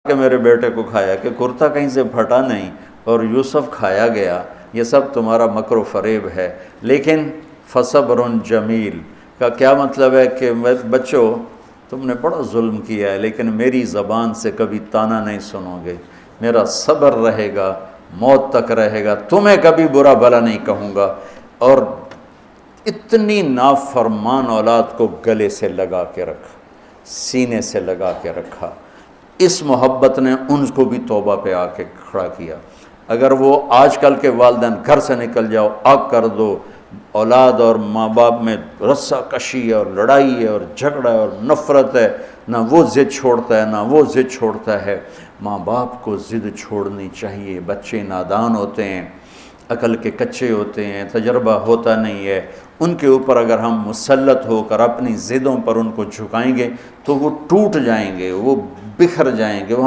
कि मेरे बेटे को खाया, कि कुर्ता कहीं से फटा नहीं और यूसुफ खाया गया, ये सब तुम्हारा मकर फ़रेब है। लेकिन फ़सब्रुन जमील का क्या मतलब है कि बच्चों तुमने बड़ा जुल्म किया है, लेकिन मेरी ज़बान से कभी ताना नहीं सुनोगे, मेरा सब्र रहेगा, मौत तक रहेगा, तुम्हें कभी बुरा भला नहीं कहूँगा। और इतनी नाफरमान औलाद को गले से लगा के रखा, सीने से लगा के रखा। इस मोहब्बत ने उनको भी तौबा पे आके खड़ा किया। अगर वो आजकल के वालिदैन घर से निकल जाओ, आग कर दो, औलाद और माँ बाप में रस्सा कशी और लड़ाई है और झगड़ा है और नफ़रत है, ना वो ज़िद छोड़ता है ना वो ज़िद छोड़ता है। माँ बाप को ज़िद छोड़नी चाहिए। बच्चे नादान होते हैं, अकल के कच्चे होते हैं, तजर्बा होता नहीं है। उनके ऊपर अगर हम मुसल्लत होकर अपनी ज़िदों पर उनको झुकाएंगे तो वो टूट जाएंगे, वो बिखर जाएंगे, वो